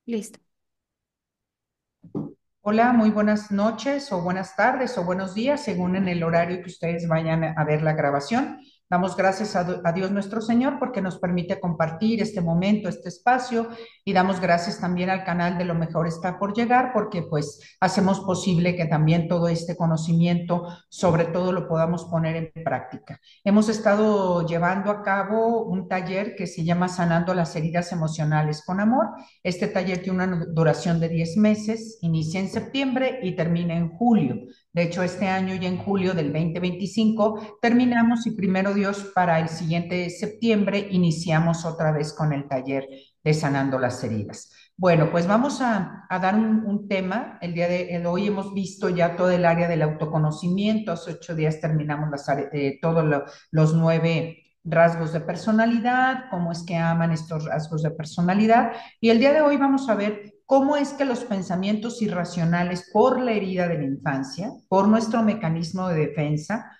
Listo. Hola, muy buenas noches o buenas tardes o buenos días, según en el horario que ustedes vayan a ver la grabación. Damos gracias a Dios nuestro Señor porque nos permite compartir este momento, este espacio, y damos gracias también al canal de Lo Mejor Está por Llegar porque pues hacemos posible que también todo este conocimiento, sobre todo, lo podamos poner en práctica. Hemos estado llevando a cabo un taller que se llama Sanando las heridas emocionales con amor. Este taller tiene una duración de 10 meses, inicia en septiembre y termina en julio. De hecho, este año, ya en julio del 2025, terminamos y primero Dios, para el siguiente septiembre, iniciamos otra vez con el taller de Sanando las Heridas. Bueno, pues vamos a dar un tema. El día de hoy hemos visto ya todo el área del autoconocimiento. Hace 8 días terminamos todos los 9 rasgos de personalidad, cómo es que aman estos rasgos de personalidad. Y el día de hoy vamos a ver cómo es que los pensamientos irracionales por la herida de la infancia, por nuestro mecanismo de defensa,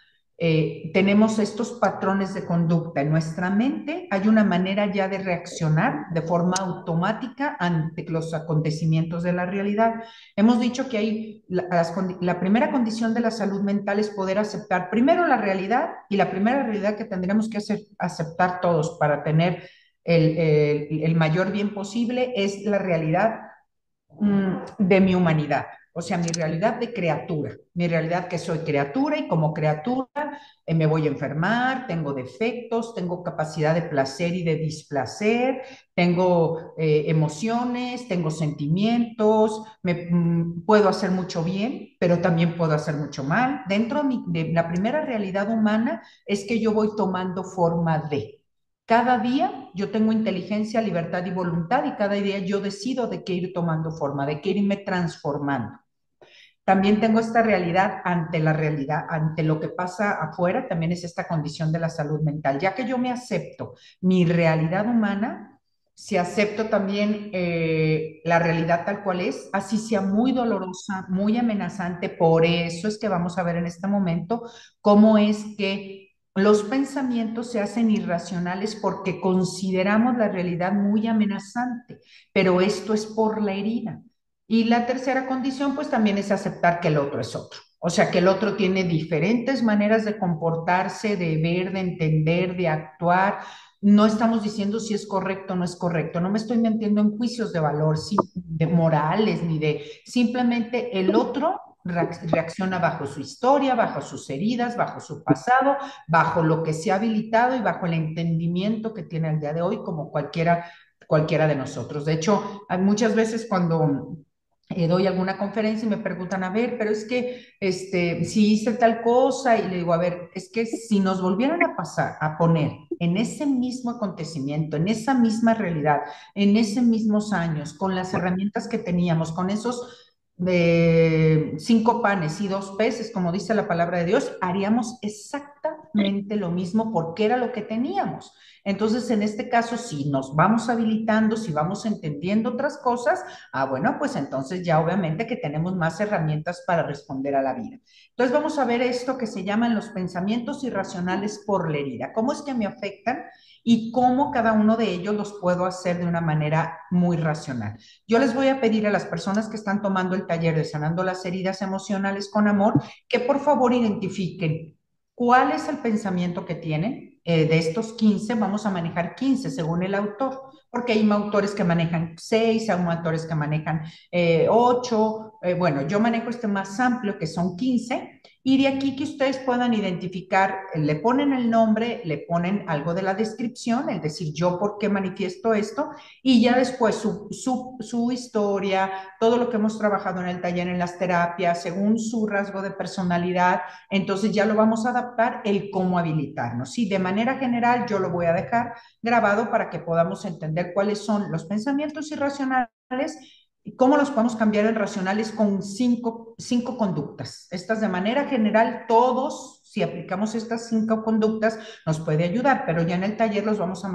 tenemos estos patrones de conducta. En nuestra mente hay una manera ya de reaccionar de forma automática ante los acontecimientos de la realidad. Hemos dicho que hay la primera condición de la salud mental es poder aceptar primero la realidad, y la primera realidad que tendremos que aceptar todos para tener el mayor bien posible es la realidad de mi humanidad, o sea, mi realidad de criatura, mi realidad que soy criatura, y como criatura me voy a enfermar, tengo defectos, tengo capacidad de placer y de displacer, tengo emociones, tengo sentimientos, puedo hacer mucho bien, pero también puedo hacer mucho mal. Dentro de la primera realidad humana es que yo voy tomando forma de. Cada día yo tengo inteligencia, libertad y voluntad, y cada día yo decido de qué ir tomando forma, de qué irme transformando. También tengo esta realidad ante la realidad, ante lo que pasa afuera. También es esta condición de la salud mental. Ya que yo me acepto mi realidad humana, si acepto también la realidad tal cual es, así sea muy dolorosa, muy amenazante. Por eso es que vamos a ver en este momento cómo es que los pensamientos se hacen irracionales porque consideramos la realidad muy amenazante, pero esto es por la herida. Y la tercera condición, pues también es aceptar que el otro es otro. O sea, que el otro tiene diferentes maneras de comportarse, de ver, de entender, de actuar. No estamos diciendo si es correcto o no es correcto. No me estoy metiendo en juicios de valor, de morales, ni de... Simplemente el otro reacciona bajo su historia, bajo sus heridas, bajo su pasado, bajo lo que se ha habilitado y bajo el entendimiento que tiene el día de hoy, como cualquiera de nosotros. De hecho, hay muchas veces cuando doy alguna conferencia y me preguntan, a ver, pero es que si hice tal cosa, y le digo, a ver, es que si nos volvieran a pasar, a poner en ese mismo acontecimiento, en esa misma realidad, en esos mismos años, con las herramientas que teníamos, con esos 5 panes y 2 peces, como dice la palabra de Dios, haríamos exactamente lo mismo porque era lo que teníamos. Entonces, en este caso, si nos vamos habilitando, si vamos entendiendo otras cosas, bueno, pues entonces ya obviamente que tenemos más herramientas para responder a la vida. Entonces vamos a ver esto que se llaman los pensamientos irracionales por la herida. ¿Cómo es que me afectan y cómo cada uno de ellos los puedo hacer de una manera muy racional? Yo les voy a pedir a las personas que están tomando el taller de Sanando las Heridas Emocionales con Amor que por favor identifiquen cuál es el pensamiento que tienen. De estos 15, vamos a manejar 15 según el autor, porque hay autores que manejan 6, hay autores que manejan 8. Bueno, yo manejo este más amplio que son 15, y de aquí que ustedes puedan identificar, le ponen el nombre, le ponen algo de la descripción, es decir, yo por qué manifiesto esto, y ya después su historia, todo lo que hemos trabajado en el taller, en las terapias, según su rasgo de personalidad. Entonces ya lo vamos a adaptar el cómo habilitarnos. Sí, de manera general yo lo voy a dejar grabado para que podamos entender cuáles son los pensamientos irracionales y cómo los podemos cambiar en racionales con cinco conductas. Estas de manera general, todos, si aplicamos estas 5 conductas, nos puede ayudar, pero ya en el taller los vamos a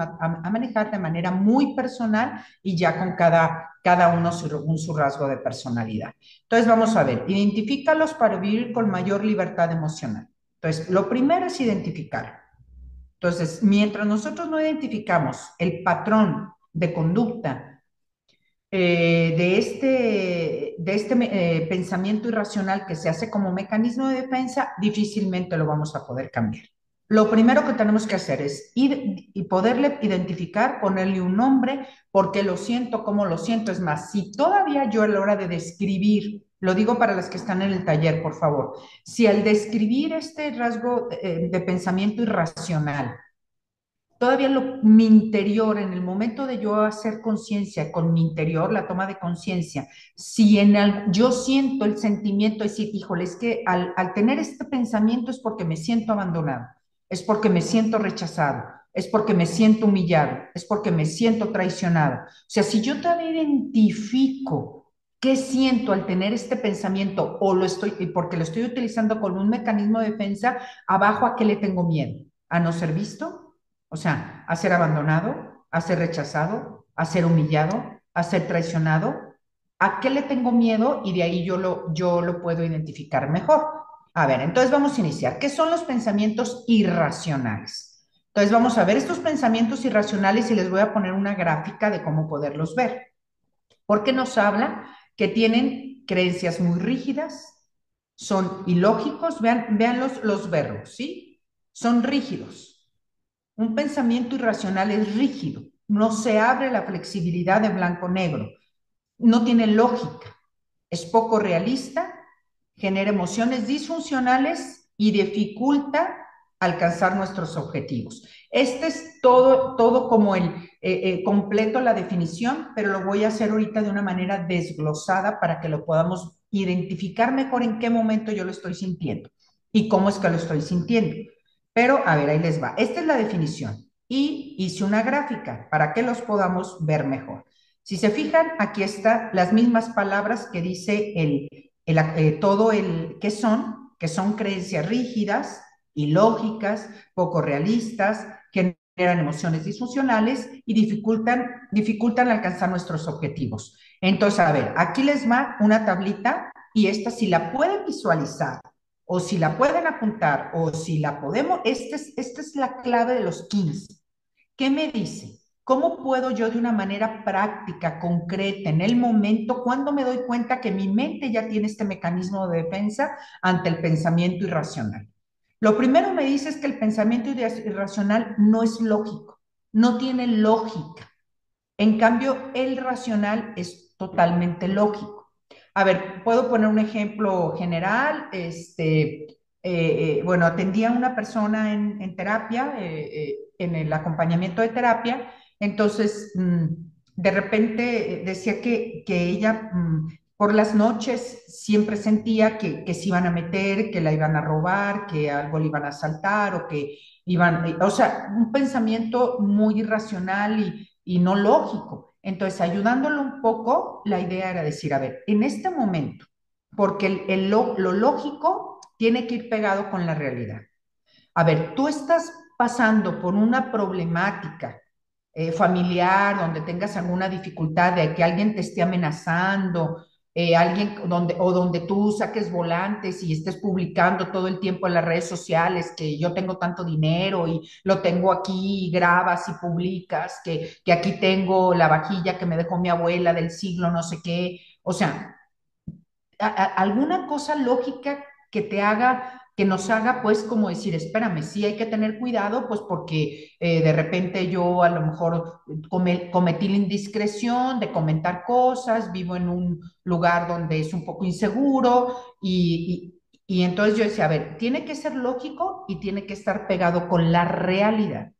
manejar de manera muy personal y ya con cada uno su rasgo de personalidad. Entonces vamos a ver, identifícalos para vivir con mayor libertad emocional. Entonces, lo primero es identificar. Entonces, mientras nosotros no identificamos el patrón de conducta pensamiento irracional que se hace como mecanismo de defensa, difícilmente lo vamos a poder cambiar. Lo primero que tenemos que hacer es ir y poderle identificar, ponerle un nombre, por qué lo siento, cómo lo siento. Es más, si todavía yo a la hora de describir, lo digo para las que están en el taller, por favor, si al describir este rasgo de pensamiento irracional, todavía mi interior, en el momento de yo hacer conciencia con mi interior, la toma de conciencia, si yo siento el sentimiento de decir, híjole, es que al tener este pensamiento es porque me siento abandonado, es porque me siento rechazado, es porque me siento humillado, es porque me siento traicionado. O sea, si yo todavía identifico qué siento al tener este pensamiento o porque lo estoy utilizando como un mecanismo de defensa, abajo a qué le tengo miedo, a no ser visto, o sea, a ser abandonado, a ser rechazado, a ser humillado, a ser traicionado. ¿A qué le tengo miedo? Y de ahí yo lo puedo identificar mejor. A ver, entonces vamos a iniciar. ¿Qué son los pensamientos irracionales? Entonces vamos a ver estos pensamientos irracionales y les voy a poner una gráfica de cómo poderlos ver. Porque nos habla que tienen creencias muy rígidas, son ilógicos, vean los verbos, ¿sí? Son rígidos. Un pensamiento irracional es rígido, no se abre la flexibilidad de blanco-negro, no tiene lógica, es poco realista, genera emociones disfuncionales y dificulta alcanzar nuestros objetivos. Este es todo como completo la definición, pero lo voy a hacer ahorita de una manera desglosada para que lo podamos identificar mejor en qué momento yo lo estoy sintiendo y cómo es que lo estoy sintiendo. Pero a ver, ahí les va. Esta es la definición y hice una gráfica para que los podamos ver mejor. Si se fijan, aquí están las mismas palabras que dice todo el que son creencias rígidas, ilógicas, poco realistas, generan emociones disfuncionales y dificultan alcanzar nuestros objetivos. Entonces, a ver, aquí les va una tablita y esta si la pueden visualizar o si la pueden apuntar o si la podemos, esta es la clave de los 15. ¿Qué me dice? ¿Cómo puedo yo de una manera práctica, concreta, en el momento, cuando me doy cuenta que mi mente ya tiene este mecanismo de defensa ante el pensamiento irracional? Lo primero me dice es que el pensamiento irracional no es lógico, no tiene lógica. En cambio, el racional es totalmente lógico. A ver, puedo poner un ejemplo general. Bueno, atendía a una persona en terapia, en el acompañamiento de terapia. Entonces, de repente decía que ella por las noches siempre sentía que se iban a meter, que la iban a robar, que algo le iban a asaltar o que o sea, un pensamiento muy irracional y no lógico. Entonces, ayudándolo un poco, la idea era decir, a ver, en este momento, porque lo lógico tiene que ir pegado con la realidad. A ver, tú estás pasando por una problemática familiar, donde tengas alguna dificultad de que alguien te esté amenazando, donde tú saques volantes y estés publicando todo el tiempo en las redes sociales que yo tengo tanto dinero y lo tengo aquí, y grabas y publicas, que aquí tengo la vajilla que me dejó mi abuela del siglo no sé qué, o sea, alguna cosa lógica que te haga, que nos haga, pues, como decir, espérame, sí hay que tener cuidado, pues, porque de repente yo a lo mejor cometí la indiscreción de comentar cosas, vivo en un lugar donde es un poco inseguro y entonces yo decía, a ver, tiene que ser lógico y tiene que estar pegado con la realidad.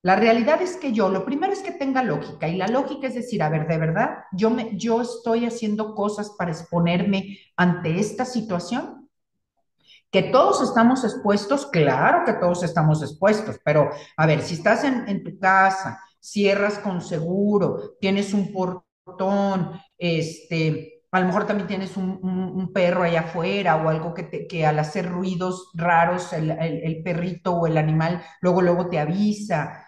La realidad es que lo primero es que tenga lógica y la lógica es decir, a ver, de verdad, yo estoy haciendo cosas para exponerme ante esta situación, que todos estamos expuestos, claro que todos estamos expuestos, pero a ver, si estás en tu casa, cierras con seguro, tienes un portón, a lo mejor también tienes un perro allá afuera o algo que al hacer ruidos raros el perrito o el animal luego te avisa.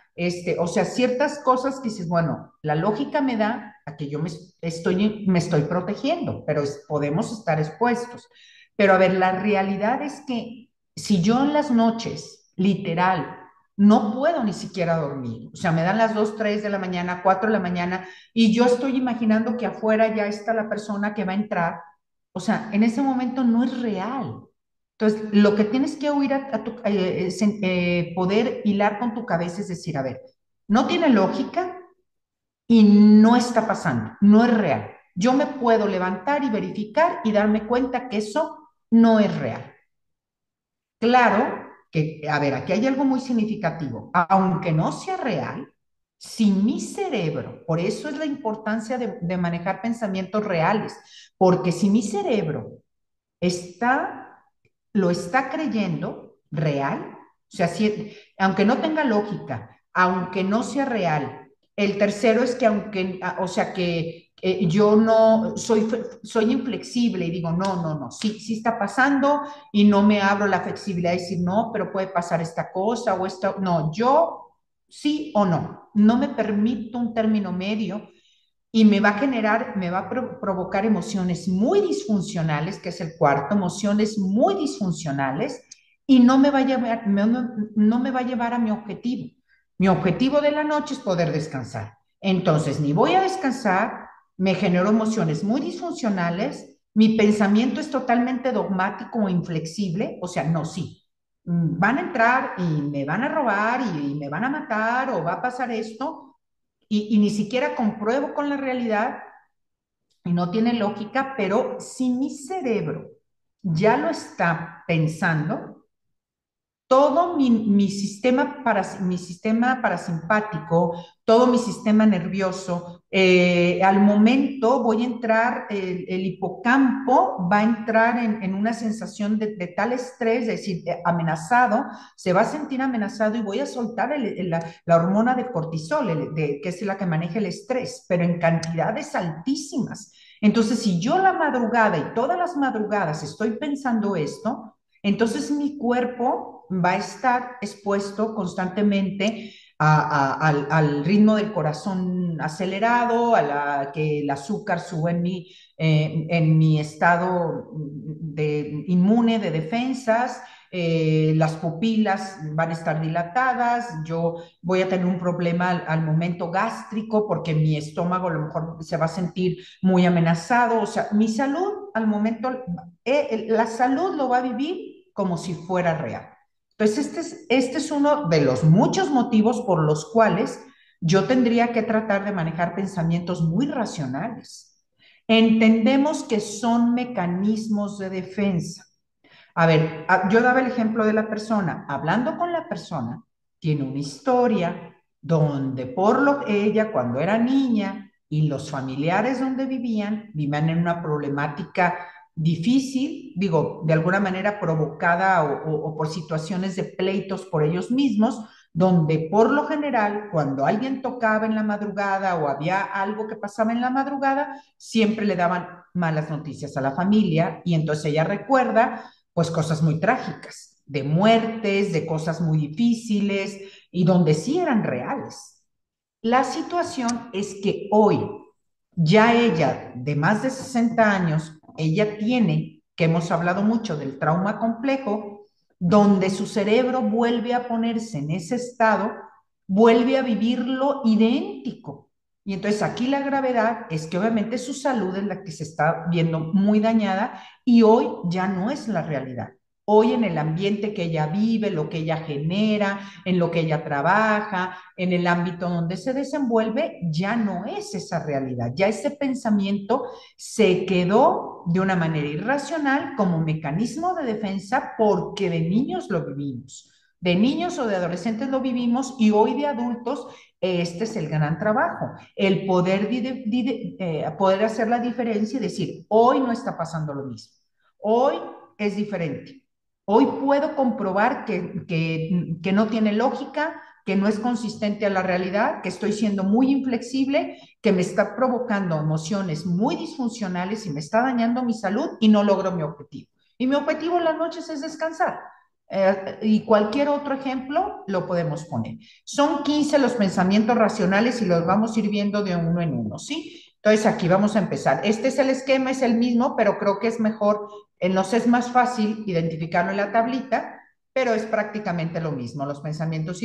O sea, ciertas cosas que dices, bueno, la lógica me da a que yo me estoy protegiendo, pero podemos estar expuestos. Pero a ver, la realidad es que si yo en las noches, literal, no puedo ni siquiera dormir. O sea, me dan las 2, 3 de la mañana, 4 de la mañana, y yo estoy imaginando que afuera ya está la persona que va a entrar. O sea, en ese momento no es real. Entonces, lo que tienes que oír poder hilar con tu cabeza es decir, a ver, no tiene lógica y no está pasando, no es real. Yo me puedo levantar y verificar y darme cuenta que eso no es real. Claro que, a ver, aquí hay algo muy significativo. Aunque no sea real, si mi cerebro, por eso es la importancia de manejar pensamientos reales, porque si mi cerebro está, lo está creyendo real, o sea, si, aunque no tenga lógica, aunque no sea real. El tercero es que aunque, o sea, que yo no soy inflexible y digo, no, no, no, sí, sí está pasando y no me abro la flexibilidad de decir, no, pero puede pasar esta cosa o esta, no, yo sí o no, no me permito un término medio y me va a generar, me va a provocar emociones muy disfuncionales, que es el cuarto, emociones muy disfuncionales, y no me va a llevar, no me va a llevar a mi objetivo. Mi objetivo de la noche es poder descansar. Entonces, ni voy a descansar, me genero emociones muy disfuncionales, mi pensamiento es totalmente dogmático o inflexible, o sea, no, sí, van a entrar y me van a robar y me van a matar o va a pasar esto, y ni siquiera compruebo con la realidad y no tiene lógica, pero si mi cerebro ya lo está pensando, todo mi sistema parasimpático, todo mi sistema nervioso, al momento voy a entrar, el hipocampo va a entrar en una sensación de tal estrés, es decir, amenazado, se va a sentir amenazado y voy a soltar la hormona de cortisol, que es la que maneja el estrés, pero en cantidades altísimas. Entonces, si yo la madrugada y todas las madrugadas estoy pensando esto, entonces mi cuerpo va a estar expuesto constantemente al ritmo del corazón acelerado, que el azúcar sube en mi estado inmune de defensas, las pupilas van a estar dilatadas, yo voy a tener un problema al momento gástrico porque mi estómago a lo mejor se va a sentir muy amenazado, o sea, mi salud al momento, la salud lo va a vivir como si fuera real. Entonces, este es uno de los muchos motivos por los cuales yo tendría que tratar de manejar pensamientos muy racionales. Entendemos que son mecanismos de defensa. A ver, yo daba el ejemplo de la persona. Hablando con la persona, tiene una historia donde por lo que ella cuando era niña y los familiares donde vivían en una problemática difícil, digo, de alguna manera provocada o por situaciones de pleitos por ellos mismos, donde por lo general, cuando alguien tocaba en la madrugada o había algo que pasaba en la madrugada, siempre le daban malas noticias a la familia y entonces ella recuerda pues cosas muy trágicas, de muertes, de cosas muy difíciles y donde sí eran reales. La situación es que hoy, ya ella de más de 60 años, ella tiene, que hemos hablado mucho del trauma complejo, donde su cerebro vuelve a ponerse en ese estado, vuelve a vivirlo idéntico. Y entonces aquí la gravedad es que obviamente su salud es la que se está viendo muy dañada y hoy ya no es la realidad. Hoy en el ambiente que ella vive, lo que ella genera, en lo que ella trabaja, en el ámbito donde se desenvuelve, ya no es esa realidad. Ya ese pensamiento se quedó de una manera irracional como mecanismo de defensa porque de niños lo vivimos. De niños o de adolescentes lo vivimos y hoy de adultos este es el gran trabajo, el poder hacer la diferencia y decir, hoy no está pasando lo mismo, hoy es diferente. Hoy puedo comprobar que no tiene lógica, que no es consistente a la realidad, que estoy siendo muy inflexible, que me está provocando emociones muy disfuncionales y me está dañando mi salud y no logro mi objetivo. Y mi objetivo en las noches es descansar. Y cualquier otro ejemplo lo podemos poner. Son 15 los pensamientos racionales y los vamos a ir viendo de uno en uno, ¿sí? Entonces aquí vamos a empezar. Este es el esquema, es el mismo, pero creo que es mejor, nos es más fácil identificarlo en la tablita, pero es prácticamente lo mismo, los pensamientos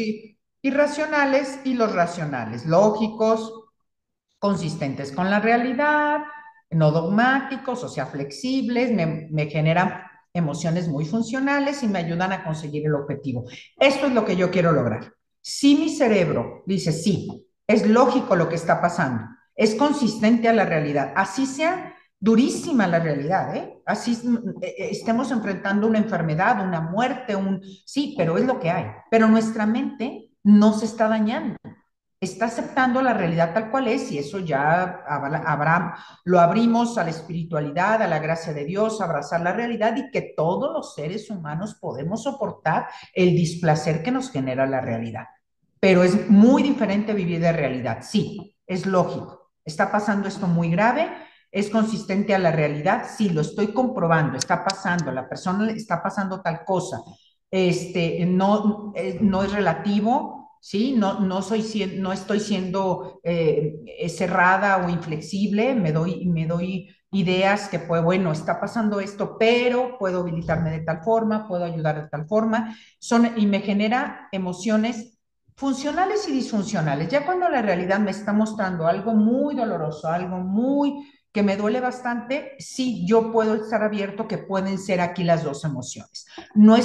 irracionales y los racionales, lógicos, consistentes con la realidad, no dogmáticos, o sea, flexibles, me generan emociones muy funcionales y me ayudan a conseguir el objetivo. Esto es lo que yo quiero lograr. Si mi cerebro dice, sí, es lógico lo que está pasando, es consistente a la realidad, así sea durísima la realidad, ¿eh? Así estemos enfrentando una enfermedad, una muerte, sí, pero es lo que hay. Pero nuestra mente no se está dañando, está aceptando la realidad tal cual es y eso ya habrá, lo abrimos a la espiritualidad, a la gracia de Dios, a abrazar la realidad y que todos los seres humanos podemos soportar el displacer que nos genera la realidad. Pero es muy diferente vivir de realidad. Sí, es lógico. Está pasando esto muy grave, es consistente a la realidad. Sí, lo estoy comprobando, está pasando, la persona le está pasando tal cosa. No es relativo, ¿sí? No estoy siendo cerrada o inflexible, me doy ideas que, pues, bueno, está pasando esto, pero puedo habilitarme de tal forma, puedo ayudar de tal forma, y me genera emociones funcionales y disfuncionales. Ya cuando la realidad me está mostrando algo muy doloroso, algo muy que me duele bastante, sí, yo puedo estar abierto que pueden ser aquí las dos emociones. No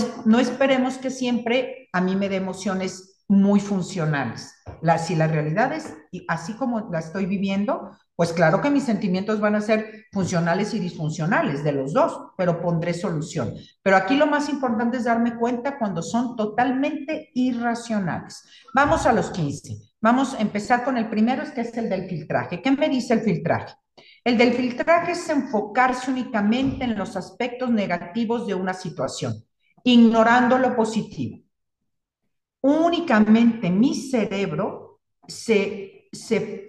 esperemos que siempre a mí me dé emociones muy funcionales. Si la realidad es así como la estoy viviendo, pues claro que mis sentimientos van a ser funcionales y disfuncionales de los dos, pero pondré solución. Pero aquí lo más importante es darme cuenta cuando son totalmente irracionales. Vamos a los 15. Vamos a empezar con el primero, que es el del filtraje. ¿Qué me dice el filtraje? El del filtraje es enfocarse únicamente en los aspectos negativos de una situación, ignorando lo positivo. Únicamente mi cerebro se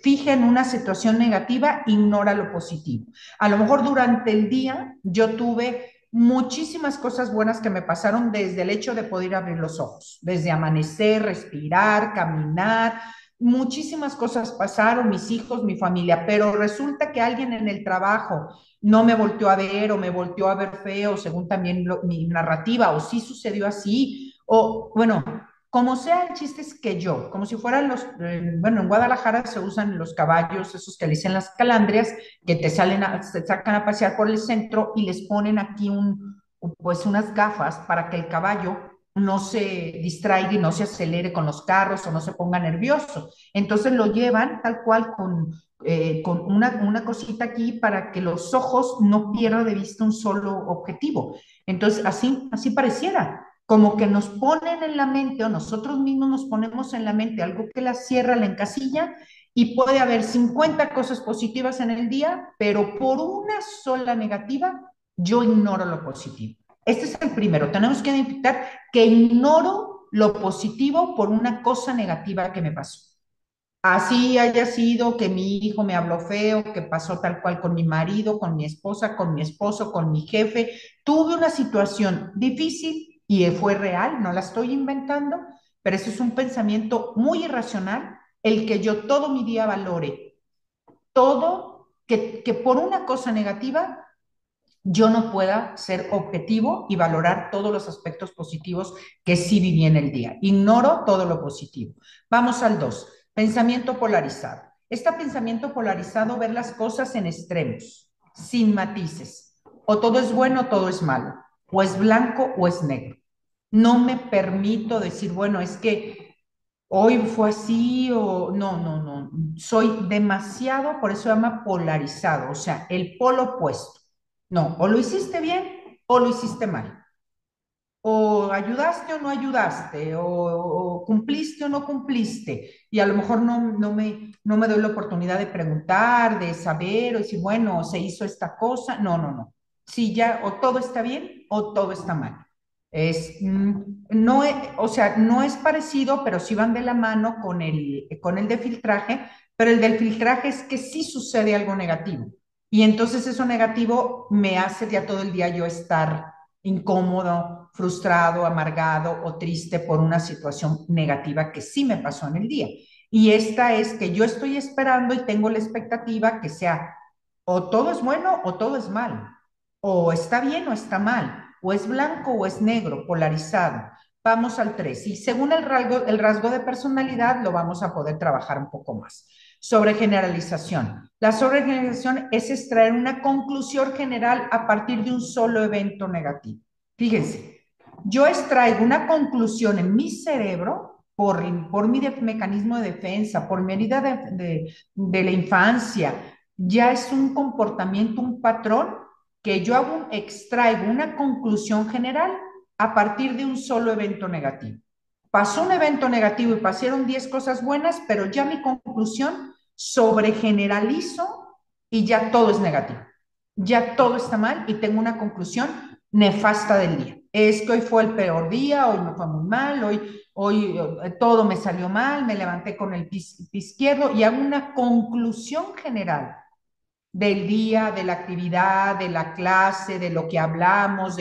fija en una situación negativa, ignora lo positivo. A lo mejor durante el día yo tuve muchísimas cosas buenas que me pasaron desde el hecho de poder abrir los ojos, desde amanecer, respirar, caminar, muchísimas cosas pasaron, mis hijos, mi familia, pero resulta que alguien en el trabajo no me volteó a ver o me volteó a ver feo, según también mi narrativa, o sí sucedió así, o bueno, como sea, el chiste es que yo, como si fueran bueno, en Guadalajara se usan los caballos, esos que le dicen las calandrias, que te sacan a pasear por el centro y les ponen aquí pues unas gafas para que el caballo no se distraiga y no se acelere con los carros o no se ponga nervioso. Entonces lo llevan tal cual con una cosita aquí para que los ojos no pierdan de vista un solo objetivo. Entonces, así pareciera como que nos ponen en la mente o nosotros mismos nos ponemos en la mente algo que la cierra, la encasilla y puede haber 50 cosas positivas en el día, pero por una sola negativa yo ignoro lo positivo. Este es el primero. Tenemos que identificar que ignoro lo positivo por una cosa negativa que me pasó. Así haya sido que mi hijo me habló feo, que pasó tal cual con mi marido, con mi esposa, con mi esposo, con mi jefe. Tuve una situación difícil y fue real, no la estoy inventando, pero eso es un pensamiento muy irracional, el que yo todo mi día valore, todo, que por una cosa negativa yo no pueda ser objetivo y valorar todos los aspectos positivos que sí viví en el día. Ignoro todo lo positivo. Vamos al 2. Pensamiento polarizado. Este pensamiento polarizado, ver las cosas en extremos, sin matices. O todo es bueno o todo es malo. O es blanco o es negro. No me permito decir, bueno, es que hoy fue así o no, no, no. Soy demasiado, por eso se llama polarizado, o sea, el polo opuesto. No, o lo hiciste bien o lo hiciste mal. O ayudaste o no ayudaste, o cumpliste o no cumpliste. Y a lo mejor no me doy la oportunidad de preguntar, de saber, o decir, bueno, se hizo esta cosa. No, no, no. Si ya o todo está bien o todo está mal. No, o sea, no es parecido, pero sí van de la mano con el de filtraje, pero el del filtraje es que sí sucede algo negativo. Y entonces eso negativo me hace ya todo el día yo estar incómodo, frustrado, amargado o triste por una situación negativa que sí me pasó en el día. Y esta es que yo estoy esperando y tengo la expectativa que sea o todo es bueno o todo es mal, o está bien o está mal, o es blanco o es negro, polarizado. Vamos al 3. Y según el rasgo de personalidad, lo vamos a poder trabajar un poco más. Sobregeneralización. La sobregeneralización es extraer una conclusión general a partir de un solo evento negativo. Fíjense, yo extraigo una conclusión en mi cerebro por mi mecanismo de defensa, por mi herida de la infancia. Ya es un comportamiento, un patrón que yo extraigo una conclusión general a partir de un solo evento negativo. Pasó un evento negativo y pasaron 10 cosas buenas, pero ya mi conclusión sobregeneralizo y ya todo es negativo. Ya todo está mal y tengo una conclusión nefasta del día. Es que hoy fue el peor día, hoy me fue muy mal, hoy todo me salió mal, me levanté con el pie izquierdo y hago una conclusión general del día, de la actividad, de la clase, de lo que hablamos,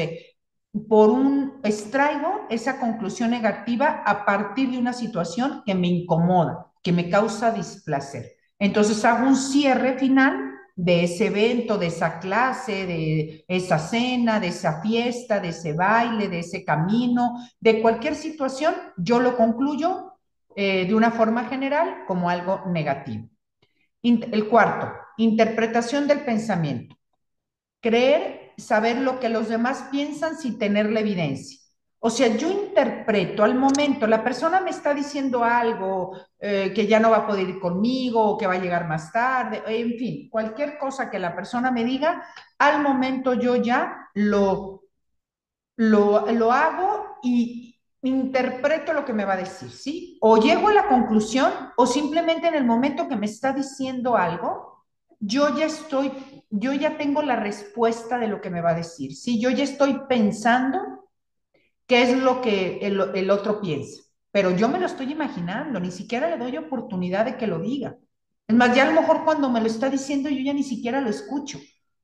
extraigo esa conclusión negativa a partir de una situación que me incomoda, que me causa displacer. Entonces hago un cierre final de ese evento, de esa clase, de esa cena, de esa fiesta, de ese baile, de ese camino, de cualquier situación, yo lo concluyo de una forma general como algo negativo. El cuarto, interpretación del pensamiento. Creer, saber lo que los demás piensan sin tener la evidencia. O sea, yo interpreto al momento, la persona me está diciendo algo que ya no va a poder ir conmigo o que va a llegar más tarde, en fin, cualquier cosa que la persona me diga, al momento yo ya lo hago y interpreto lo que me va a decir, ¿sí? O llego a la conclusión o simplemente en el momento que me está diciendo algo, yo ya tengo la respuesta de lo que me va a decir, ¿sí? Yo ya estoy pensando qué es lo que el otro piensa, pero yo me lo estoy imaginando, ni siquiera le doy oportunidad de que lo diga. Es más, ya a lo mejor cuando me lo está diciendo yo ya ni siquiera lo escucho,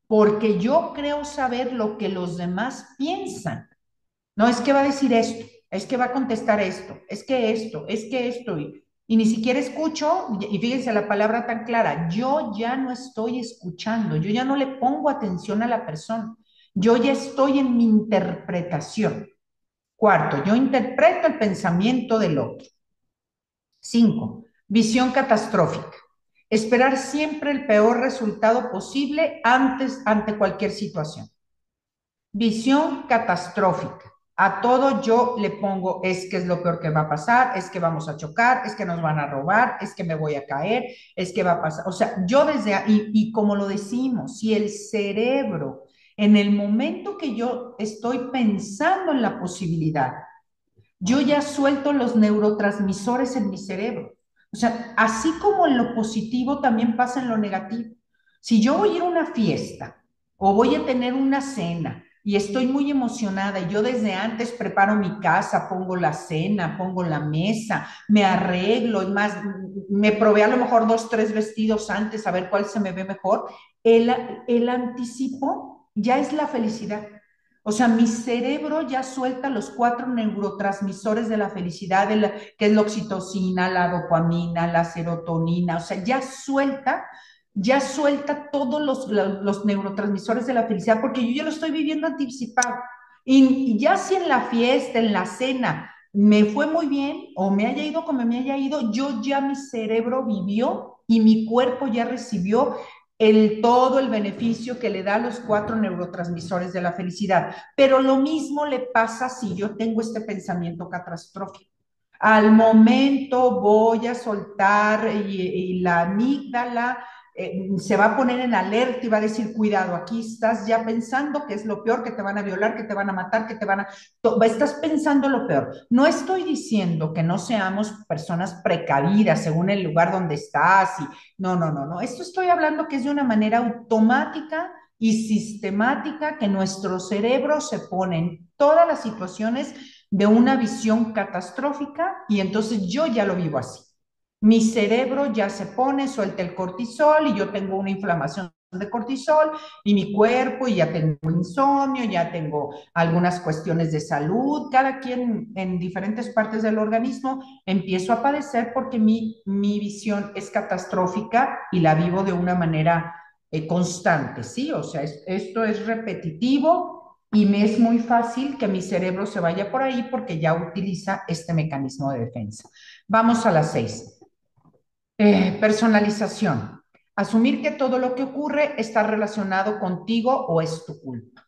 porque yo creo saber lo que los demás piensan. No, es que va a decir esto, es que va a contestar esto, es que esto, y ni siquiera escucho, y fíjense la palabra tan clara, yo ya no estoy escuchando, yo ya no le pongo atención a la persona, yo ya estoy en mi interpretación. Cuarto, yo interpreto el pensamiento del otro. Cinco, visión catastrófica. Esperar siempre el peor resultado posible ante cualquier situación. Visión catastrófica. A todo yo le pongo, es que es lo peor que va a pasar, es que vamos a chocar, es que nos van a robar, es que me voy a caer, es que va a pasar. O sea, yo desde ahí, y como lo decimos, si el cerebro, en el momento que yo estoy pensando en la posibilidad, yo ya suelto los neurotransmisores en mi cerebro. O sea, así como en lo positivo también pasa en lo negativo. Si yo voy a ir a una fiesta o voy a tener una cena y estoy muy emocionada y yo desde antes preparo mi casa, pongo la cena, pongo la mesa, me arreglo, es más, me probé a lo mejor 2, 3 vestidos antes a ver cuál se me ve mejor, el anticipo ya es la felicidad. O sea, mi cerebro ya suelta los 4 neurotransmisores de la felicidad, que es la oxitocina, la dopamina, la serotonina. O sea, ya suelta todos los neurotransmisores de la felicidad, porque yo ya lo estoy viviendo anticipado. Y ya si en la fiesta, en la cena, me fue muy bien o me haya ido como me haya ido, yo ya mi cerebro vivió y mi cuerpo ya recibió todo el beneficio que le da a los 4 neurotransmisores de la felicidad. Pero lo mismo le pasa si yo tengo este pensamiento catastrófico. Al momento voy a soltar y la amígdala se va a poner en alerta y va a decir, cuidado, aquí estás ya pensando que es lo peor, que te van a violar, que te van a matar, que te van a... Estás pensando lo peor. No estoy diciendo que no seamos personas precavidas según el lugar donde estás. No, no, no, no. Esto estoy hablando que es de una manera automática y sistemática que nuestro cerebro se pone en todas las situaciones de una visión catastrófica y entonces yo ya lo vivo así. Mi cerebro ya se pone, suelta el cortisol y yo tengo una inflamación de cortisol y mi cuerpo y ya tengo insomnio, ya tengo algunas cuestiones de salud, cada quien en diferentes partes del organismo empiezo a padecer porque mi visión es catastrófica y la vivo de una manera constante, ¿sí? O sea, esto es repetitivo y me es muy fácil que mi cerebro se vaya por ahí porque ya utiliza este mecanismo de defensa. Vamos a las 6. Personalización. Asumir que todo lo que ocurre está relacionado contigo o es tu culpa.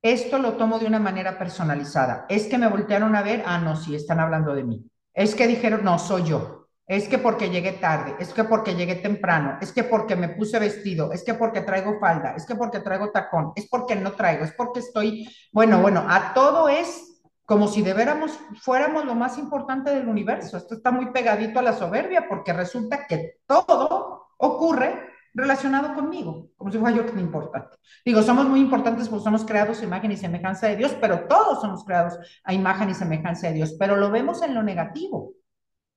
Esto lo tomo de una manera personalizada. Es que me voltearon a ver, ah, no, sí, están hablando de mí. Es que dijeron, no, soy yo. Es que porque llegué tarde, es que porque llegué temprano, es que porque me puse vestido, es que porque traigo falda, es que porque traigo tacón, es porque no traigo, es porque estoy, bueno, a todo es como si de veras fuéramos lo más importante del universo. Esto está muy pegadito a la soberbia porque resulta que todo ocurre relacionado conmigo, como si fuera yo tan importante. Digo, somos muy importantes porque somos creados a imagen y semejanza de Dios, pero todos somos creados a imagen y semejanza de Dios, pero lo vemos en lo negativo,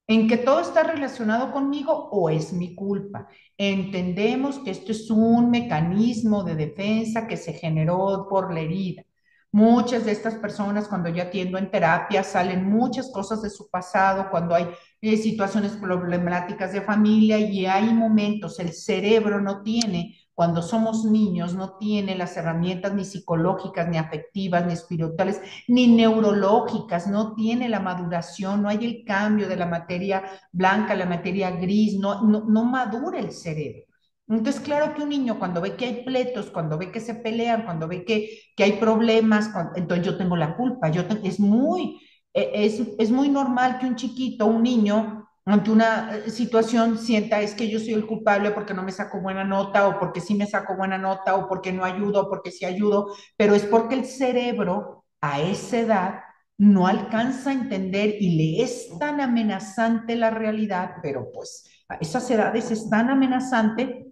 en que todo está relacionado conmigo o es mi culpa. Entendemos que esto es un mecanismo de defensa que se generó por la herida. Muchas de estas personas, cuando yo atiendo en terapia, salen muchas cosas de su pasado, cuando hay situaciones problemáticas de familia y hay momentos, el cerebro no tiene, cuando somos niños, no tiene las herramientas ni psicológicas, ni afectivas, ni espirituales, ni neurológicas, no tiene la maduración, no hay el cambio de la materia blanca a la materia gris, no madura el cerebro. Entonces, claro que un niño cuando ve que hay pleitos, cuando ve que se pelean, cuando ve que hay problemas, entonces yo tengo la culpa. Es muy normal que un chiquito, un niño, ante una situación sienta es que yo soy el culpable porque no me saco buena nota o porque sí me saco buena nota o porque no ayudo o porque sí ayudo, pero es porque el cerebro a esa edad no alcanza a entender y le es tan amenazante la realidad, pero pues a esas edades es tan amenazante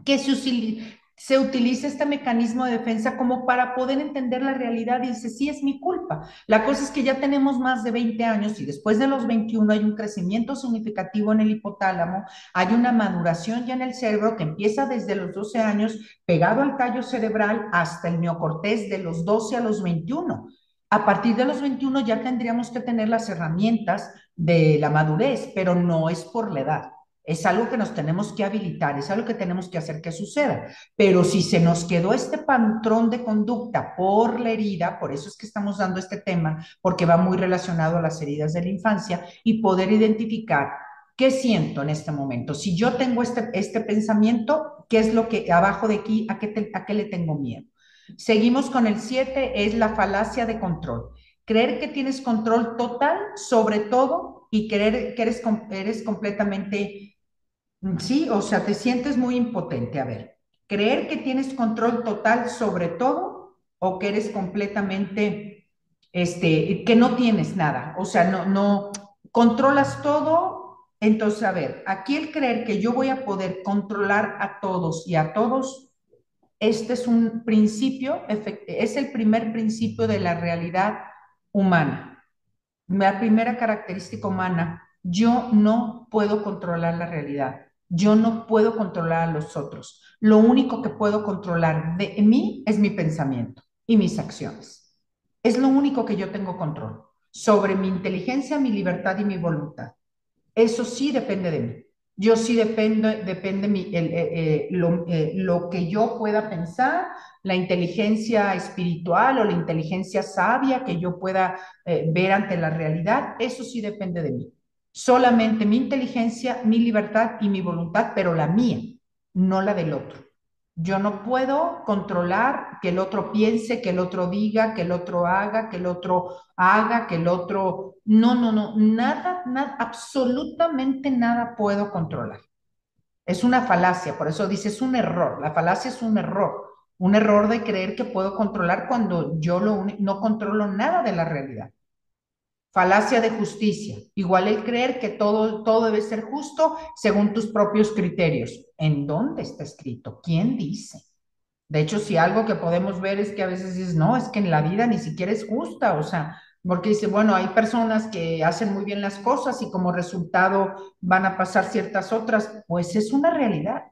que se utiliza este mecanismo de defensa como para poder entender la realidad y dice, sí, es mi culpa. La cosa es que ya tenemos más de 20 años y después de los 21 hay un crecimiento significativo en el hipotálamo, hay una maduración ya en el cerebro que empieza desde los 12 años, pegado al tallo cerebral hasta el neocortés de los 12 a los 21. A partir de los 21 ya tendríamos que tener las herramientas de la madurez, pero no es por la edad. Es algo que nos tenemos que habilitar, es algo que tenemos que hacer que suceda. Pero si se nos quedó este patrón de conducta por la herida, por eso es que estamos dando este tema, porque va muy relacionado a las heridas de la infancia y poder identificar qué siento en este momento. Si yo tengo este pensamiento, ¿qué es lo que abajo de aquí, a qué le tengo miedo? Seguimos con el 7, es la falacia de control. Creer que tienes control total sobre todo y creer que eres completamente. Sí, o sea, te sientes muy impotente. A ver, creer que tienes control total sobre todo o que eres completamente, que no tienes nada, o sea, no controlas todo. Entonces, a ver, aquí el creer que yo voy a poder controlar a todos y a todos, este es un principio, es el primer principio de la realidad humana. La primera característica humana, yo no puedo controlar la realidad, yo no puedo controlar a los otros. Lo único que puedo controlar de mí es mi pensamiento y mis acciones. Es lo único que yo tengo control sobre mi inteligencia, mi libertad y mi voluntad. Eso sí depende de mí. Yo sí depende lo que yo pueda pensar, la inteligencia espiritual o la inteligencia sabia que yo pueda ver ante la realidad, eso sí depende de mí. Solamente mi inteligencia, mi libertad y mi voluntad, pero la mía, no la del otro. Yo no puedo controlar que el otro piense, que el otro diga, que el otro haga, que el otro haga, que el otro. No, nada, absolutamente nada puedo controlar. Es una falacia, por eso dice, es un error. La falacia es un error de creer que puedo controlar cuando yo no controlo nada de la realidad. Falacia de justicia, igual el creer que todo debe ser justo según tus propios criterios. ¿En dónde está escrito? ¿Quién dice? De hecho, si algo que podemos ver es que a veces dices, no, es que en la vida ni siquiera es justa, o sea, porque dice, bueno, hay personas que hacen muy bien las cosas y como resultado van a pasar ciertas otras, pues es una realidad.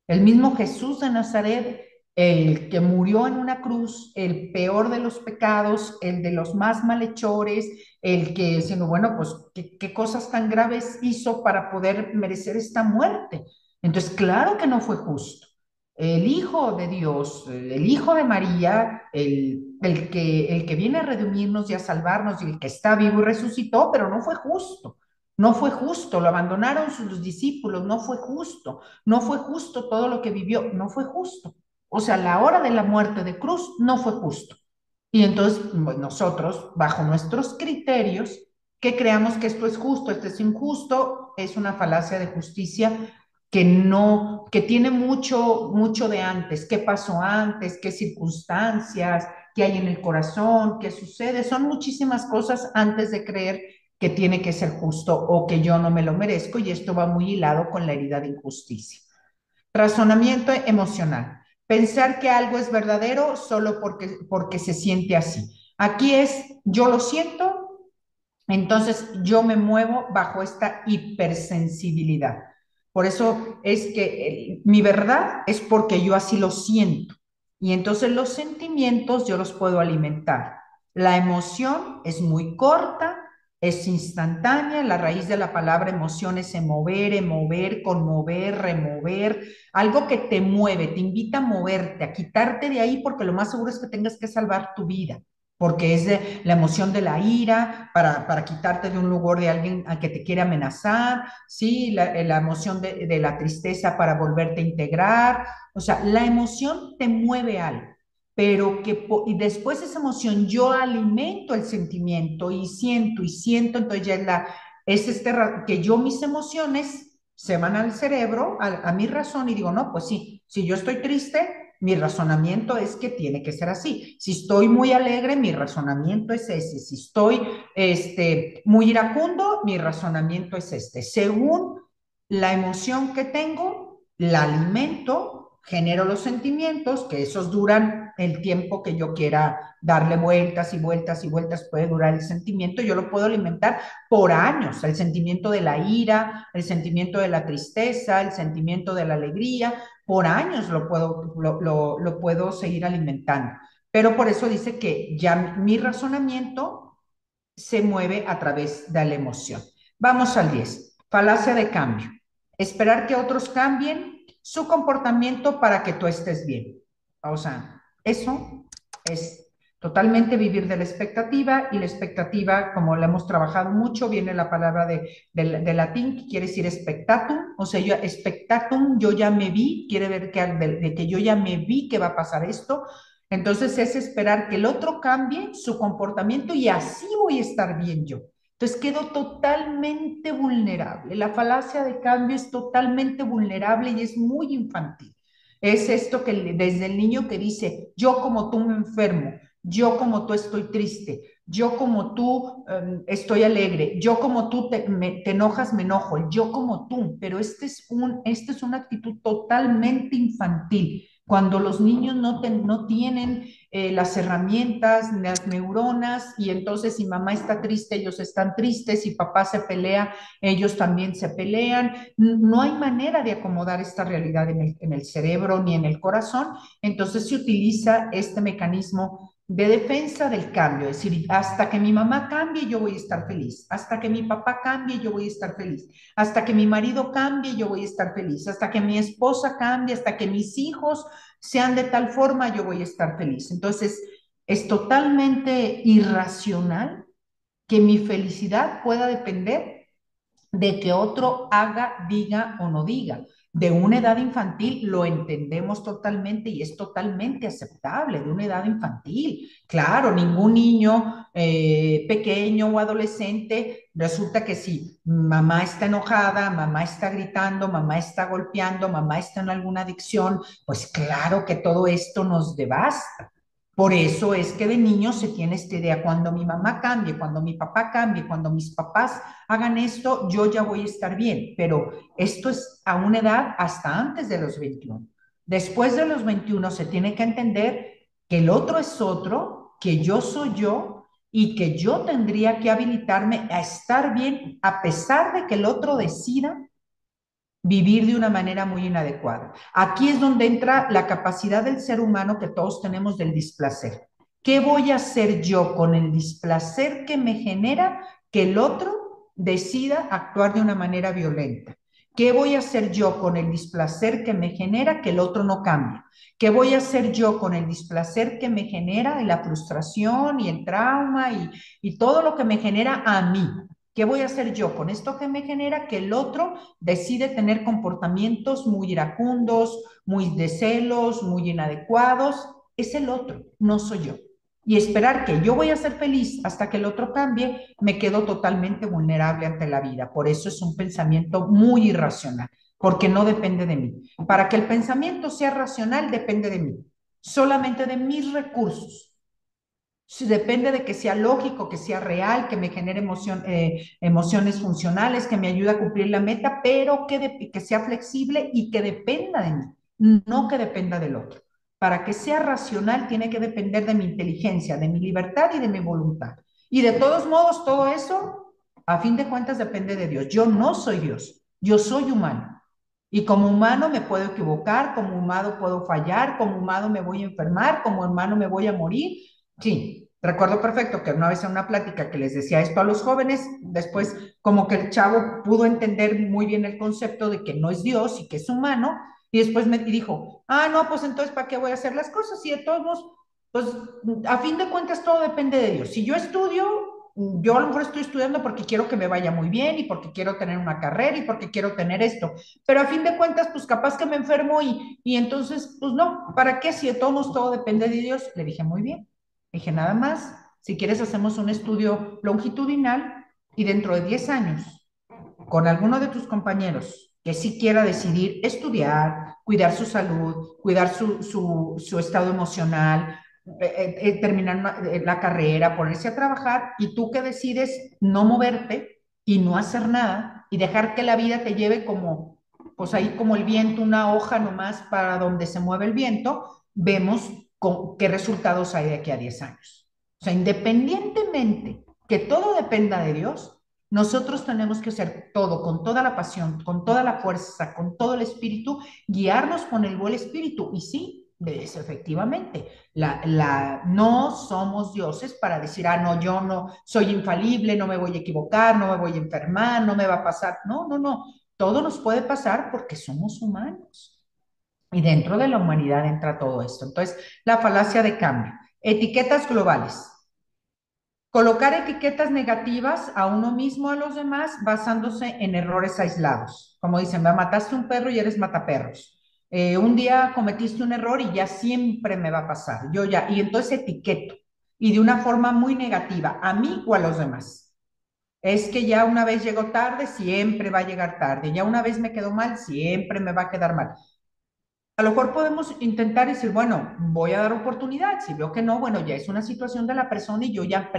El mismo Jesús de Nazaret, el que murió en una cruz, el peor de los pecados, el de los más malhechores, el que, diciendo, bueno, pues, ¿qué cosas tan graves hizo para poder merecer esta muerte? Entonces, claro que no fue justo. el Hijo de Dios, el Hijo de María, el que viene a redimirnos y a salvarnos y el que está vivo y resucitó, pero no fue justo. No fue justo, lo abandonaron sus discípulos, no fue justo, no fue justo todo lo que vivió, no fue justo. O sea, la hora de la muerte de cruz no fue justo. Y entonces pues, nosotros, bajo nuestros criterios, que creamos que esto es justo, esto es injusto, es una falacia de justicia que no, que tiene mucho de antes, qué pasó antes, qué circunstancias, qué hay en el corazón, qué sucede, son muchísimas cosas antes de creer que tiene que ser justo o que yo no me lo merezco y esto va muy hilado con la herida de injusticia. Razonamiento emocional. Pensar que algo es verdadero solo porque se siente así. Aquí es, yo lo siento, entonces yo me muevo bajo esta hipersensibilidad. Por eso es que mi verdad es porque yo así lo siento. Y entonces los sentimientos yo los puedo alimentar. La emoción es muy corta, es instantánea. La raíz de la palabra emoción es mover, conmover, remover. Algo que te mueve, te invita a moverte, a quitarte de ahí porque lo más seguro es que tengas que salvar tu vida porque es de la emoción de la ira, para quitarte de un lugar de alguien a que te quiere amenazar, ¿sí? La emoción de la tristeza para volverte a integrar, o sea, la emoción te mueve algo, pero y después de esa emoción yo alimento el sentimiento y siento, entonces ya es que yo mis emociones se van al cerebro, a mi razón y digo, no, pues sí, si yo estoy triste, mi razonamiento es que tiene que ser así. Si estoy muy alegre, mi razonamiento es ese. Si estoy muy iracundo, mi razonamiento es este. Según la emoción que tengo, la alimento, genero los sentimientos, que esos duran el tiempo que yo quiera darle vueltas y vueltas y vueltas, puede durar el sentimiento, yo lo puedo alimentar por años, el sentimiento de la ira, el sentimiento de la tristeza, el sentimiento de la alegría, por años lo puedo seguir alimentando. Pero por eso dice que ya mi razonamiento se mueve a través de la emoción. Vamos al 10. Falacia de cambio. Esperar que otros cambien su comportamiento para que tú estés bien. O sea, eso es totalmente vivir de la expectativa y la expectativa, como la hemos trabajado mucho, viene la palabra de latín que quiere decir expectatum, o sea, yo expectatum, yo ya me vi, quiere ver de que yo ya me vi que va a pasar esto, entonces es esperar que el otro cambie su comportamiento y así voy a estar bien yo. Entonces quedo totalmente vulnerable. La falacia de cambio es totalmente vulnerable y es muy infantil. Es esto que desde el niño que dice, yo como tú me enfermo, yo como tú estoy triste, yo como tú estoy alegre, yo como tú te enojas, me enojo, yo como tú, pero esta es una actitud totalmente infantil cuando los niños no tienen las herramientas, las neuronas, y entonces si mamá está triste, ellos están tristes, si papá se pelea, ellos también se pelean. No hay manera de acomodar esta realidad en el cerebro ni en el corazón, entonces se utiliza este mecanismo de defensa del cambio, es decir, hasta que mi mamá cambie yo voy a estar feliz, hasta que mi papá cambie yo voy a estar feliz, hasta que mi marido cambie yo voy a estar feliz, hasta que mi esposa cambie, hasta que mis hijos sean de tal forma, yo voy a estar feliz. Entonces, es totalmente irracional que mi felicidad pueda depender de que otro haga, diga o no diga. De una edad infantil lo entendemos totalmente y es totalmente aceptable, de una edad infantil. Claro, ningún niño pequeño o adolescente resulta que si mamá está enojada, mamá está gritando, mamá está golpeando, mamá está en alguna adicción, pues claro que todo esto nos devasta. Por eso es que de niño se tiene esta idea, cuando mi mamá cambie, cuando mi papá cambie, cuando mis papás hagan esto, yo ya voy a estar bien, pero esto es a una edad hasta antes de los 21. Después de los 21 se tiene que entender que el otro es otro, que yo soy yo y que yo tendría que habilitarme a estar bien a pesar de que el otro decida vivir de una manera muy inadecuada. Aquí es donde entra la capacidad del ser humano que todos tenemos del displacer. ¿Qué voy a hacer yo con el displacer que me genera que el otro decida actuar de una manera violenta? ¿Qué voy a hacer yo con el displacer que me genera que el otro no cambie? ¿Qué voy a hacer yo con el displacer que me genera y la frustración y el trauma y todo lo que me genera a mí? ¿Qué voy a hacer yo con esto que me genera que el otro decide tener comportamientos muy iracundos, muy de celos, muy inadecuados? Es el otro, no soy yo. Y esperar que yo voy a ser feliz hasta que el otro cambie, me quedo totalmente vulnerable ante la vida. Por eso es un pensamiento muy irracional, porque no depende de mí. Para que el pensamiento sea racional, depende de mí, solamente de mis recursos. Si depende de que sea lógico, que sea real, que me genere emociones funcionales, que me ayude a cumplir la meta, pero que sea flexible y que dependa de mí, no que dependa del otro. Para que sea racional, tiene que depender de mi inteligencia, de mi libertad y de mi voluntad. Y de todos modos, todo eso, a fin de cuentas, depende de Dios. Yo no soy Dios, yo soy humano. Y como humano me puedo equivocar, como humano puedo fallar, como humano me voy a enfermar, como humano me voy a morir. Sí, recuerdo perfecto que una vez en una plática que les decía esto a los jóvenes, después como que el chavo pudo entender muy bien el concepto de que no es Dios y que es humano, y después me dijo, ah, no, pues entonces, ¿para qué voy a hacer las cosas? Y de todos modos, pues a fin de cuentas todo depende de Dios. Si yo estudio, yo a lo mejor estoy estudiando porque quiero que me vaya muy bien y porque quiero tener una carrera y porque quiero tener esto, pero a fin de cuentas, pues capaz que me enfermo y entonces, pues no, ¿para qué? Si de todos modos todo depende de Dios, le dije muy bien. Dije, nada más, si quieres hacemos un estudio longitudinal y dentro de 10 años, con alguno de tus compañeros que sí quiera decidir estudiar, cuidar su salud, cuidar su estado emocional, terminar la carrera, ponerse a trabajar, y tú que decides no moverte y no hacer nada y dejar que la vida te lleve como, pues ahí como el viento, una hoja nomás para donde se mueve el viento, vemos qué resultados hay de aquí a 10 años. O sea, independientemente que todo dependa de Dios, nosotros tenemos que hacer todo con toda la pasión, con toda la fuerza, con todo el espíritu, guiarnos con el buen espíritu. Y sí, es, efectivamente, no somos dioses para decir, ah, no, yo no soy infalible, no me voy a equivocar, no me voy a enfermar, no me va a pasar. No, no, no. Todo nos puede pasar porque somos humanos. Y dentro de la humanidad entra todo esto. Entonces, la falacia de cambio. Etiquetas globales. Colocar etiquetas negativas a uno mismo, a los demás, basándose en errores aislados. Como dicen, me mataste un perro y eres mataperros. Un día cometiste un error y ya siempre me va a pasar. Yo ya, y entonces etiqueto. Y de una forma muy negativa, a mí o a los demás. Es que ya una vez llegó tarde, siempre va a llegar tarde. Ya una vez me quedó mal, siempre me va a quedar mal. A lo mejor podemos intentar decir, bueno, voy a dar oportunidad. Si veo que no, bueno, ya es una situación de la persona y yo ya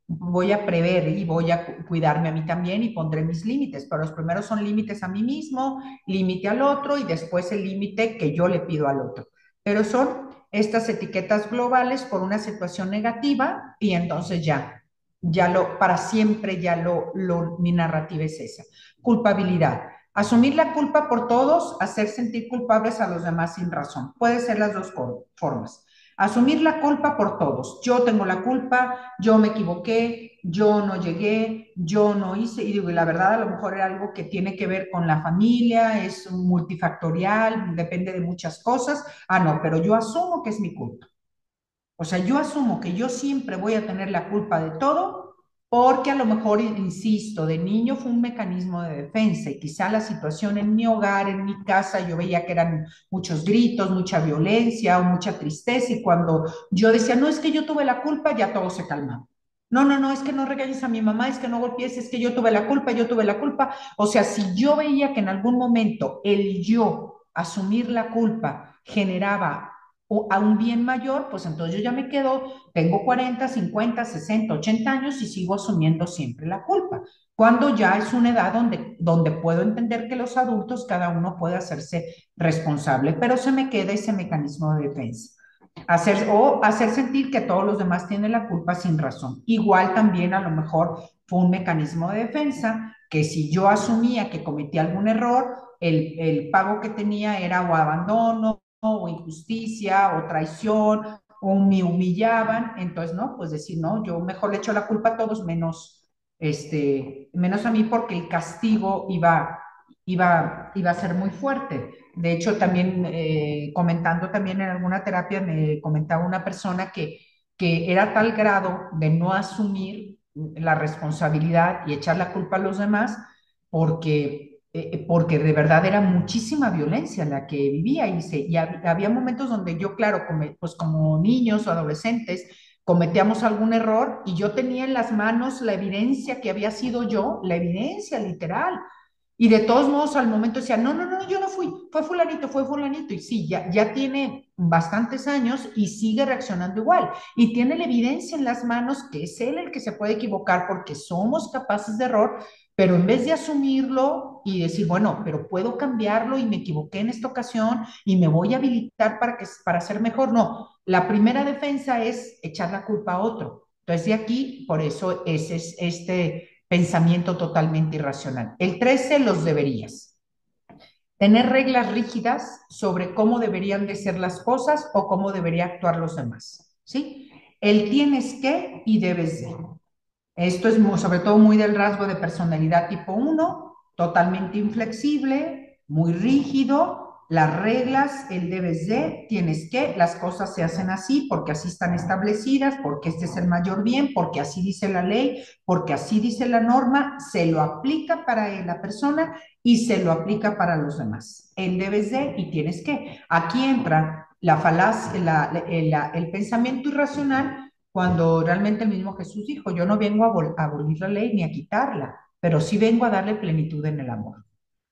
voy a prever y voy a cuidarme a mí también y pondré mis límites. Pero los primeros son límites a mí mismo, límite al otro y después el límite que yo le pido al otro. Pero son estas etiquetas globales por una situación negativa y entonces para siempre mi narrativa es esa. Culpabilidad. Asumir la culpa por todos, hacer sentir culpables a los demás sin razón. Puede ser las dos formas. Asumir la culpa por todos. Yo tengo la culpa, yo me equivoqué, yo no llegué, yo no hice. Y digo, y la verdad a lo mejor era algo que tiene que ver con la familia, es multifactorial, depende de muchas cosas. Ah, no, pero yo asumo que es mi culpa. O sea, yo asumo que yo siempre voy a tener la culpa de todo porque a lo mejor, insisto, de niño fue un mecanismo de defensa y quizá la situación en mi hogar, en mi casa, yo veía que eran muchos gritos, mucha violencia o mucha tristeza y cuando yo decía, no, es que yo tuve la culpa, ya todo se calmaba. No, no, no, es que no regañes a mi mamá, es que no golpees, es que yo tuve la culpa, yo tuve la culpa. O sea, si yo veía que en algún momento el yo asumir la culpa generaba o a un bien mayor, pues entonces yo ya me quedo, tengo 40, 50, 60, 80 años y sigo asumiendo siempre la culpa. Cuando ya es una edad donde puedo entender que los adultos, cada uno puede hacerse responsable, pero se me queda ese mecanismo de defensa. Hacer sentir que todos los demás tienen la culpa sin razón. Igual también a lo mejor fue un mecanismo de defensa que si yo asumía que cometí algún error, el pago que tenía era o abandono o injusticia o traición o me humillaban, entonces no, pues decir, no, yo mejor le echo la culpa a todos menos a mí porque el castigo iba a ser muy fuerte. De hecho, también comentando también en alguna terapia, me comentaba una persona que era tal grado de no asumir la responsabilidad y echar la culpa a los demás, porque de verdad era muchísima violencia la que vivía había momentos donde yo, claro, pues como niños o adolescentes, cometíamos algún error y yo tenía en las manos la evidencia que había sido yo, la evidencia literal. Y de todos modos, al momento decía, no, no, no, yo no fui, fue fulanito. Y sí, ya tiene bastantes años y sigue reaccionando igual. Y tiene la evidencia en las manos que es él el que se puede equivocar porque somos capaces de error, pero en vez de asumirlo y decir, bueno, pero puedo cambiarlo y me equivoqué en esta ocasión y me voy a habilitar para ser mejor, no. La primera defensa es echar la culpa a otro. Entonces, de aquí, por eso es este pensamiento totalmente irracional. El 13, los deberías. Tener reglas rígidas sobre cómo deberían de ser las cosas o cómo debería actuar los demás. ¿Sí? El tienes que y debes de. Esto es sobre todo muy del rasgo de personalidad tipo uno, totalmente inflexible, muy rígido, las reglas, el debes de, tienes que, las cosas se hacen así porque así están establecidas, porque este es el mayor bien, porque así dice la ley, porque así dice la norma, se lo aplica para la persona y se lo aplica para los demás. El debes de y tienes que. Aquí entra la falacia, el pensamiento irracional cuando realmente el mismo Jesús dijo, yo no vengo a abolir la ley ni a quitarla, pero sí vengo a darle plenitud en el amor.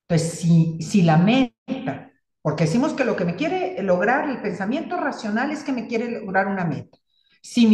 Entonces, si la meta, porque decimos que lo que me quiere lograr el pensamiento racional es que me quiere lograr una meta. Si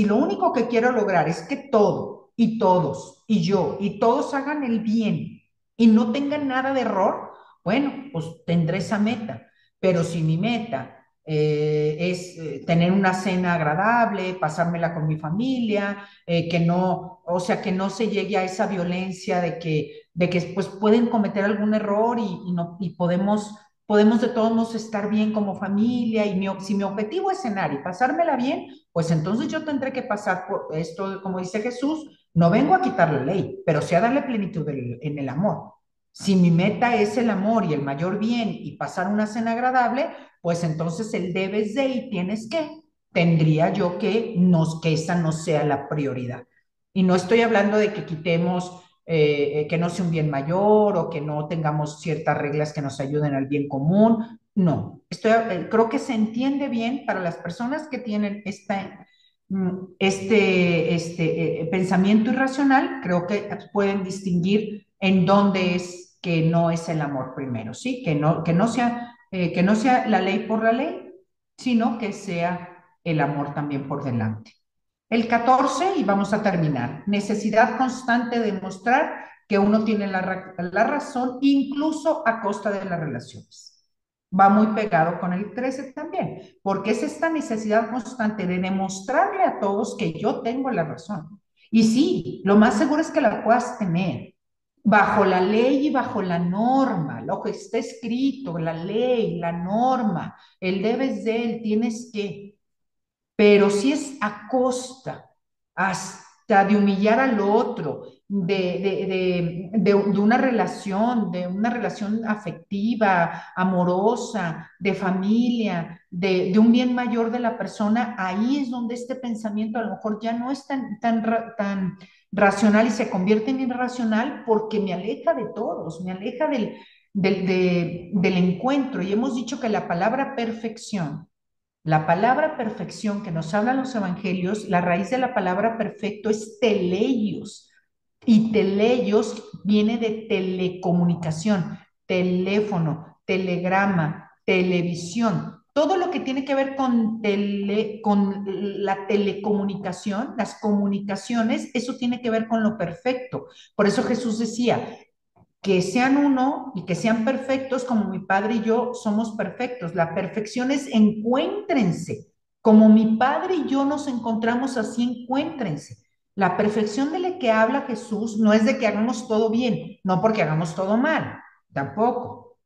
lo único que quiero lograr es que todo y todos y yo y todos hagan el bien y no tengan nada de error, bueno, pues tendré esa meta. Pero si mi meta es tener una cena agradable, pasármela con mi familia, que no, o sea, que no se llegue a esa violencia de que pues pueden cometer algún error no, y podemos de todos modos estar bien como familia y si mi objetivo es cenar y pasármela bien, pues entonces yo tendré que pasar por esto, como dice Jesús, no vengo a quitar la ley, pero sí a darle plenitud en el amor. Si mi meta es el amor y el mayor bien y pasar una cena agradable, pues entonces el debes de y tienes que, tendría yo que esa no sea la prioridad. Y no estoy hablando de que quitemos, que no sea un bien mayor o que no tengamos ciertas reglas que nos ayuden al bien común. No, creo que se entiende bien para las personas que tienen pensamiento irracional, creo que pueden distinguir en dónde es que no es el amor primero, ¿sí? Que no sea la ley por la ley, sino que sea el amor también por delante. El 14 y vamos a terminar, necesidad constante de mostrar que uno tiene la razón, incluso a costa de las relaciones. Va muy pegado con el 13 también, porque es esta necesidad constante de demostrarle a todos que yo tengo la razón. Y sí, lo más seguro es que la puedas tener bajo la ley y bajo la norma, lo que está escrito, la ley, la norma, el debes de, el tienes que, pero si es a costa hasta de humillar al otro, de una relación afectiva, amorosa, de familia, de un bien mayor de la persona, ahí es donde este pensamiento a lo mejor ya no es tan racional y se convierte en irracional porque me aleja de todos, me aleja del encuentro. Y hemos dicho que la palabra perfección que nos hablan los evangelios, la raíz de la palabra perfecto es teleios. Y teleios viene de telecomunicación, teléfono, telegrama, televisión. Todo lo que tiene que ver con la telecomunicación, las comunicaciones, eso tiene que ver con lo perfecto. Por eso Jesús decía, que sean uno y que sean perfectos como mi Padre y yo somos perfectos. La perfección es encuéntrense. Como mi Padre y yo nos encontramos así, encuéntrense. La perfección de la que habla Jesús no es de que hagamos todo bien, no porque hagamos todo mal, tampoco.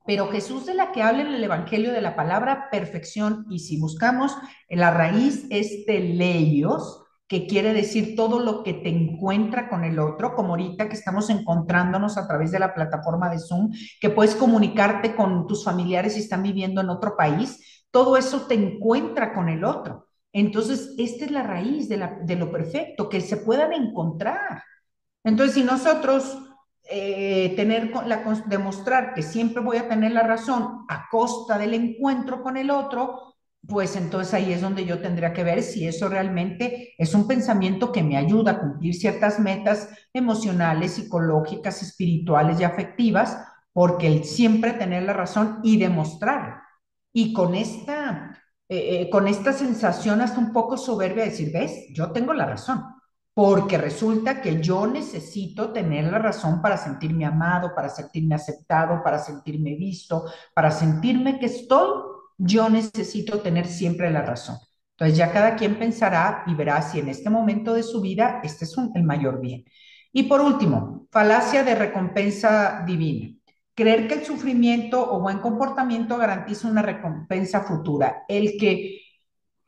Pero Jesús de la que habla en el Evangelio de la palabra perfección, y si buscamos, la raíz es teleios, que quiere decir todo lo que te encuentra con el otro, como ahorita que estamos encontrándonos a través de la plataforma de Zoom, que puedes comunicarte con tus familiares si están viviendo en otro país, todo eso te encuentra con el otro. Entonces, esta es la raíz de lo perfecto, que se puedan encontrar. Entonces, si nosotros demostrar que siempre voy a tener la razón a costa del encuentro con el otro, pues entonces ahí es donde yo tendría que ver si eso realmente es un pensamiento que me ayuda a cumplir ciertas metas emocionales, psicológicas, espirituales y afectivas, porque el siempre tener la razón y demostrar. Y con esta sensación hasta un poco soberbia de decir, ves, yo tengo la razón porque resulta que yo necesito tener la razón para sentirme amado, para sentirme aceptado, para sentirme visto, para sentirme que estoy, yo necesito tener siempre la razón. Entonces ya cada quien pensará y verá si en este momento de su vida este es el mayor bien. Y por último, falacia de recompensa divina. Creer que el sufrimiento o buen comportamiento garantiza una recompensa futura. El que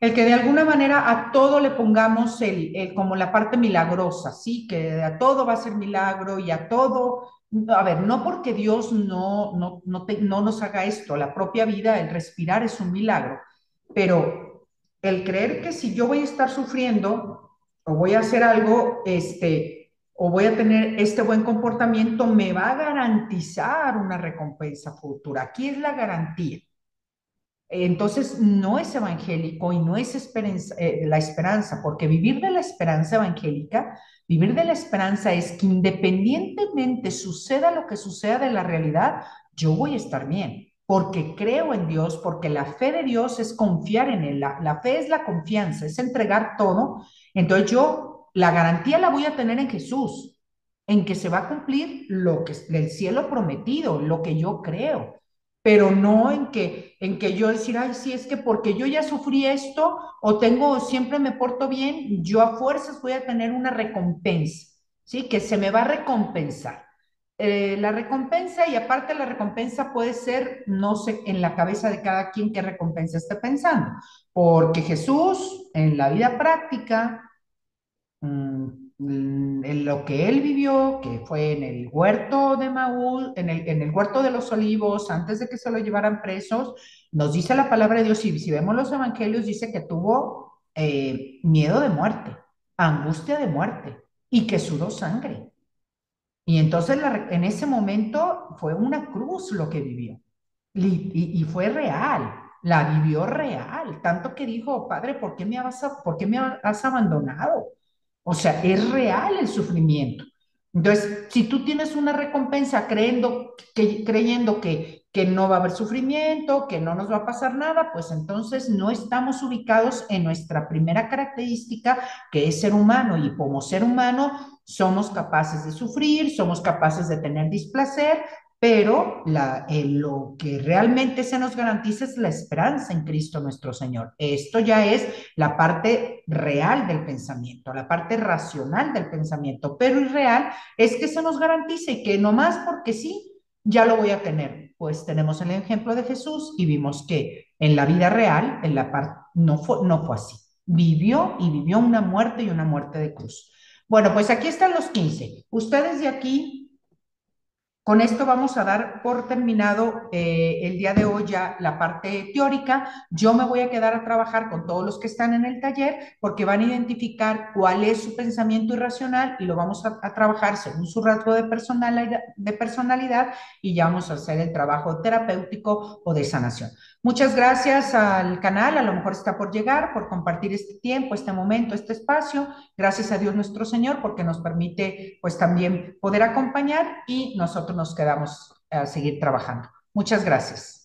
de alguna manera a todo le pongamos como la parte milagrosa, ¿sí? Que a todo va a ser milagro y a todo, a ver, no porque Dios no nos haga esto, la propia vida, el respirar es un milagro, pero el creer que si yo voy a estar sufriendo o voy a hacer algo, o voy a tener este buen comportamiento, me va a garantizar una recompensa futura. Aquí es la garantía. Entonces, no es evangélico y no es la esperanza, porque vivir de la esperanza evangélica, vivir de la esperanza es que independientemente suceda lo que suceda de la realidad, yo voy a estar bien, porque creo en Dios, porque la fe de Dios es confiar en Él, la fe es la confianza, es entregar todo. Entonces yo la garantía la voy a tener en Jesús, en que se va a cumplir lo que el cielo prometido, lo que yo creo, pero no en que yo decir, ay, sí, es que porque yo ya sufrí esto o tengo, siempre me porto bien, yo a fuerzas voy a tener una recompensa, ¿sí? Que se me va a recompensar. La recompensa, y aparte la recompensa puede ser, no sé, en la cabeza de cada quien qué recompensa esté pensando, porque Jesús en la vida práctica, en lo que él vivió, que fue en el huerto de Maús, en el huerto de los olivos, antes de que se lo llevaran presos, nos dice la palabra de Dios, y si vemos los evangelios, dice que tuvo miedo de muerte, angustia de muerte, y que sudó sangre. Y entonces en ese momento fue una cruz lo que vivió. Y fue real, la vivió real, tanto que dijo, Padre, ¿por qué me has abandonado? O sea, es real el sufrimiento. Entonces, si tú tienes una recompensa creyendo que no va a haber sufrimiento, que no nos va a pasar nada, pues entonces no estamos ubicados en nuestra primera característica, que es ser humano, y como ser humano somos capaces de sufrir, somos capaces de tener displacer, pero lo que realmente se nos garantiza es la esperanza en Cristo nuestro Señor. Esto ya es la parte real del pensamiento, la parte racional del pensamiento, pero irreal es que se nos garantice y que nomás porque sí, ya lo voy a tener. Pues tenemos el ejemplo de Jesús y vimos que en la vida real, en la parte, no fue así. Vivió y vivió una muerte y una muerte de cruz. Bueno, pues aquí están los 15. Ustedes de aquí con esto vamos a dar por terminado el día de hoy ya la parte teórica. Yo me voy a quedar a trabajar con todos los que están en el taller porque van a identificar cuál es su pensamiento irracional y lo vamos a trabajar según su rasgo de personalidad, y ya vamos a hacer el trabajo terapéutico o de sanación. Muchas gracias al canal, a lo mejor está por llegar, por compartir este tiempo, este momento, este espacio. Gracias a Dios nuestro Señor porque nos permite pues también poder acompañar, y nosotros nos quedamos a seguir trabajando. Muchas gracias.